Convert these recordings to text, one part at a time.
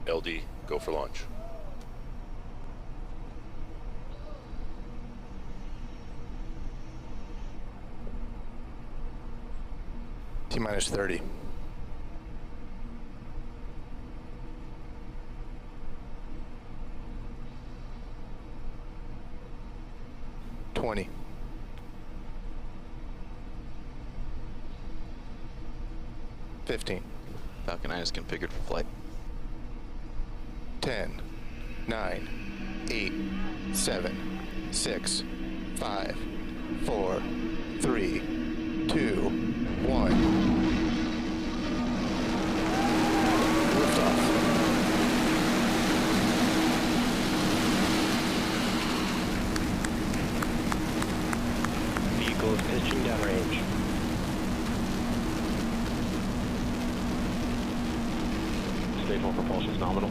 LD, go for launch. T-minus 30. 20. 15. Falcon 9 is configured for flight. 10, 9, 8, 7, 6, 5, 4, 3, 2, 1. Liftoff. Vehicle is pitching downrange. Stage 1 propulsion is nominal.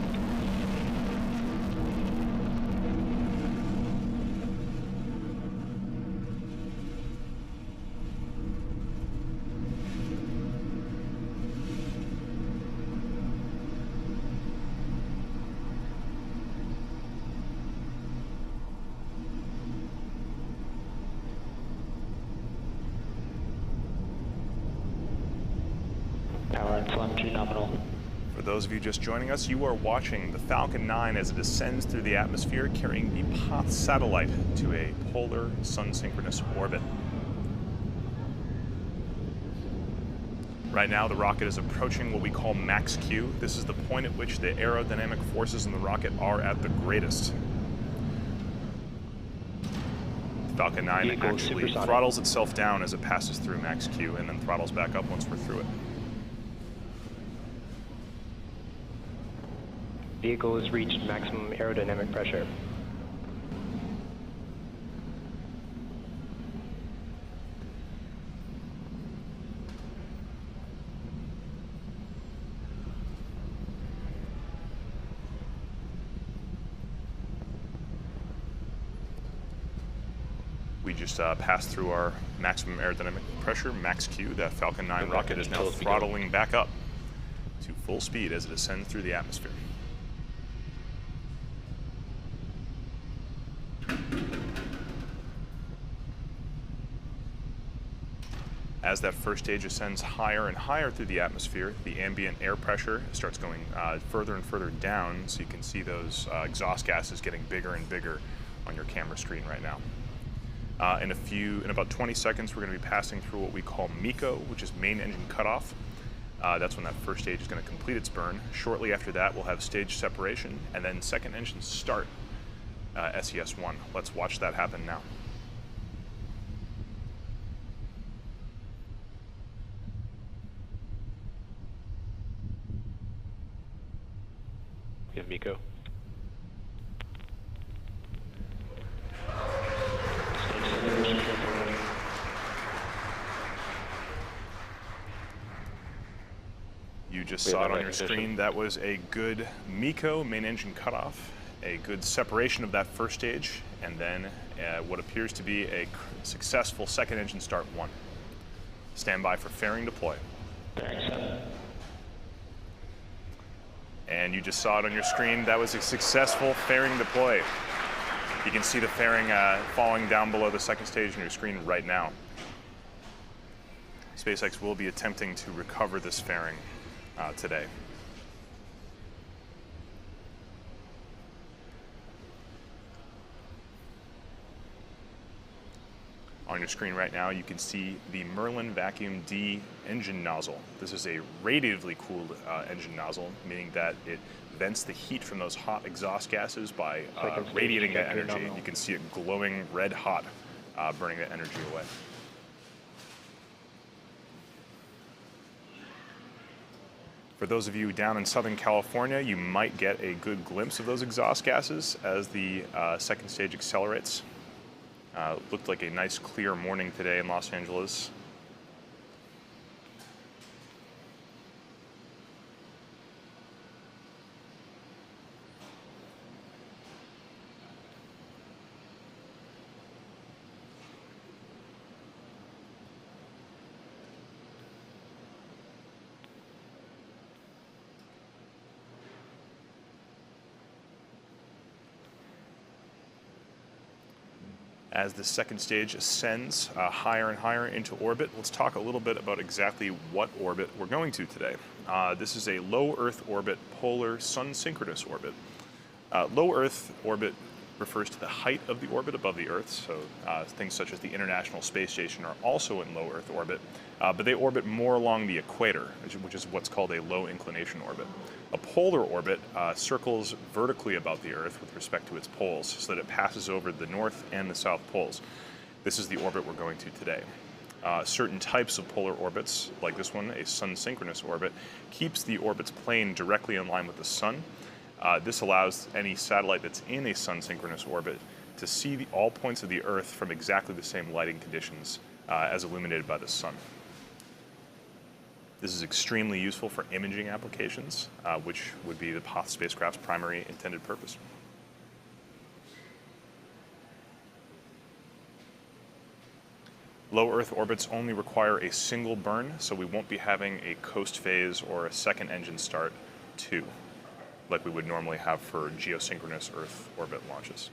Power and telemetry nominal. For those of you just joining us, you are watching the Falcon 9 as it descends through the atmosphere, carrying the PAZ satellite to a polar sun-synchronous orbit. Right now, the rocket is approaching what we call max Q. This is the point at which the aerodynamic forces in the rocket are at the greatest. Falcon 9 actually throttles itself down as it passes through max Q and then throttles back up once we're through it. Vehicle has reached maximum aerodynamic pressure. We just passed through our maximum aerodynamic pressure, max Q. That Falcon 9 rocket is now throttling back up to full speed as it ascends through the atmosphere. As that first stage ascends higher and higher through the atmosphere, the ambient air pressure starts going further and further down, so you can see those exhaust gases getting bigger and bigger on your camera screen right now. In about 20 seconds, we're going to be passing through what we call MECO, which is main engine cutoff. That's when that first stage is going to complete its burn. Shortly after that, we'll have stage separation, and then second engine start, SES-1. Let's watch that happen now. We have MECO. You just saw it on your screen. That was a good MECO, main engine cutoff, a good separation of that first stage, and then what appears to be a successful second engine start 1. Stand by for fairing deploy. And you just saw it on your screen. That was a successful fairing deploy. You can see the fairing falling down below the second stage on your screen right now. SpaceX will be attempting to recover this fairing today. On your screen right now, you can see the Merlin Vacuum D engine nozzle. This is a radiatively cooled engine nozzle, meaning that it vents the heat from those hot exhaust gases by radiating that energy. You can see it glowing red hot, burning that energy away. For those of you down in Southern California, you might get a good glimpse of those exhaust gases as the second stage accelerates. Looked like a nice clear morning today in Los Angeles. as the second stage ascends higher and higher into orbit. Let's talk a little bit about exactly what orbit we're going to today. This is a low Earth orbit polar sun-synchronous orbit. Low Earth orbit refers to the height of the orbit above the Earth, so things such as the International Space Station are also in low Earth orbit, but they orbit more along the equator, which is what's called a low inclination orbit. A polar orbit circles vertically about the Earth with respect to its poles, so that it passes over the north and the south poles. This is the orbit we're going to today. Certain types of polar orbits, like this one, a sun-synchronous orbit, keeps the orbit's plane directly in line with the sun. This allows any satellite that's in a sun-synchronous orbit to see all points of the Earth from exactly the same lighting conditions as illuminated by the sun. This is extremely useful for imaging applications, which would be the PAZ spacecraft's primary intended purpose. Low Earth orbits only require a single burn, so we won't be having a coast phase or a second engine start 2, like we would normally have for geosynchronous Earth orbit launches.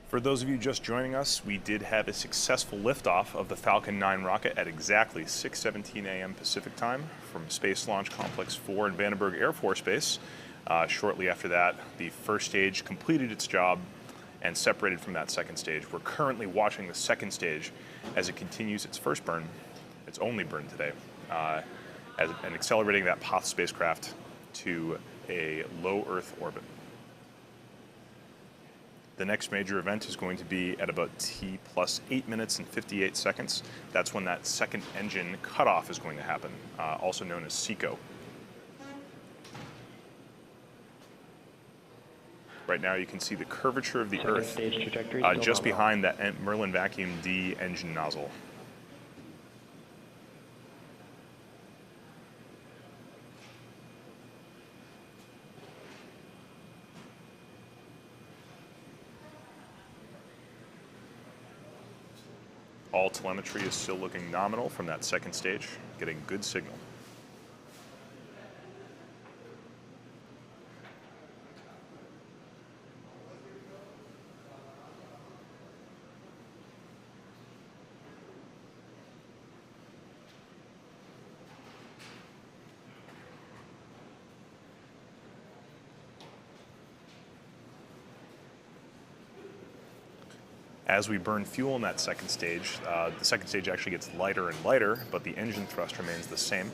For those of you just joining us, we did have a successful liftoff of the Falcon 9 rocket at exactly 6:17 a.m. Pacific time from Space Launch Complex 4 in Vandenberg Air Force Base. Shortly after that, the first stage completed its job and separated from that second stage. We're currently watching the second stage as it continues its first burn, its only burn today, and accelerating that PAZ spacecraft to a low Earth orbit. The next major event is going to be at about T plus 8 minutes and 58 seconds. That's when that second engine cutoff is going to happen, also known as SECO. Right now you can see the curvature of the Earth just behind that Merlin Vacuum D engine nozzle. All telemetry is still looking nominal from that second stage, getting good signal. As we burn fuel in that second stage, the second stage actually gets lighter and lighter, but the engine thrust remains the same.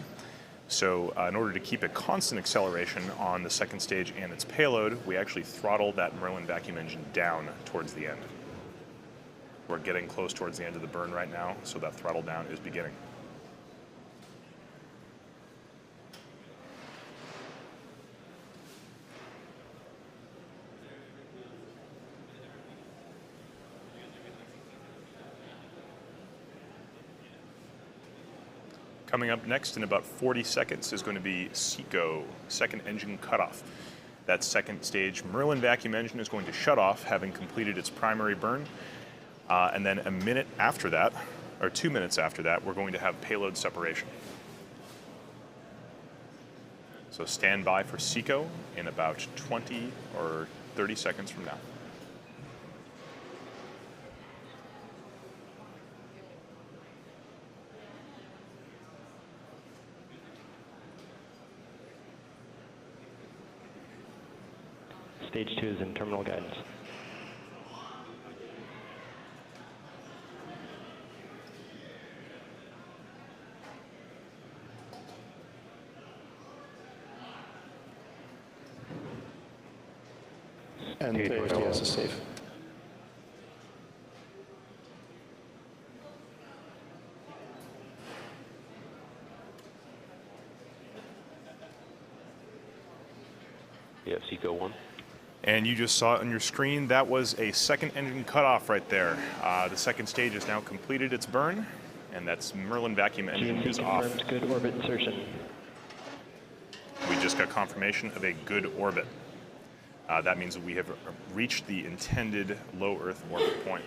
So in order to keep a constant acceleration on the second stage and its payload, we actually throttled that Merlin vacuum engine down towards the end. We're getting close towards the end of the burn right now, so that throttle down is beginning. Coming up next in about 40 seconds is going to be SECO, second engine cutoff. That second stage Merlin vacuum engine is going to shut off, having completed its primary burn. And then a minute after that, or 2 minutes after that, we're going to have payload separation. So stand by for SECO in about 20 or 30 seconds from now. Stage 2 is in terminal guidance. And the ATS is safe. You have SECO 1. And you just saw it on your screen, that was a second engine cutoff right there. The second stage has now completed its burn, and that's Merlin vacuum engine GNC is off. confirmed good orbit insertion. We just got confirmation of a good orbit. That means that we have reached the intended low Earth orbit point.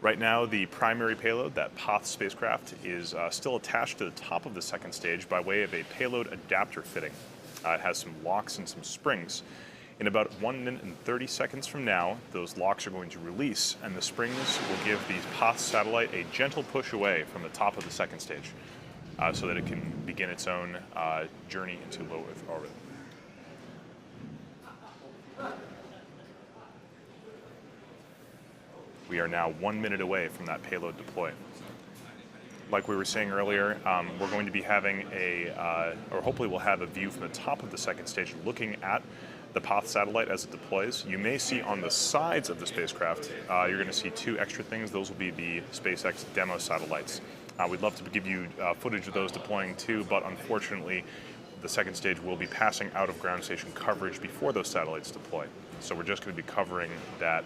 Right now, the primary payload, that PAZ spacecraft, is still attached to the top of the second stage by way of a payload adapter fitting. It has some locks and some springs. In about 1 minute and 30 seconds from now, those locks are going to release, and the springs will give the PAZ satellite a gentle push away from the top of the second stage so that it can begin its own journey into low Earth orbit. We are now 1 minute away from that payload deploy. Like we were saying earlier, we're going to be having or hopefully we'll have a view from the top of the second stage looking at the PAZ satellite as it deploys. You may see on the sides of the spacecraft, you're going to see 2 extra things. Those will be the SpaceX demo satellites. We'd love to give you footage of those deploying too, but unfortunately, the second stage will be passing out of ground station coverage before those satellites deploy. So we're just going to be covering that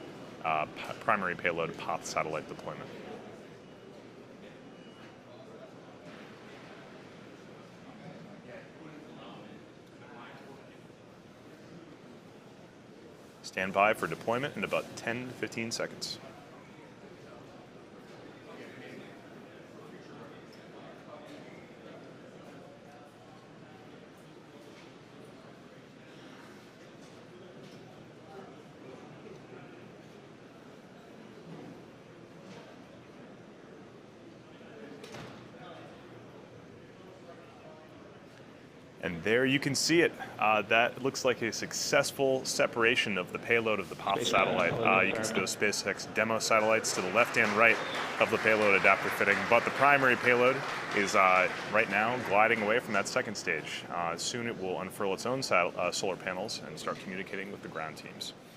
primary payload PAZ satellite deployment. Stand by for deployment in about 10 to 15 seconds. And there you can see it. That looks like a successful separation of the payload of the PAZ satellite. You can see those SpaceX demo satellites to the left and right of the payload adapter fitting. But the primary payload is right now gliding away from that second stage. Soon it will unfurl its own solar panels and start communicating with the ground teams.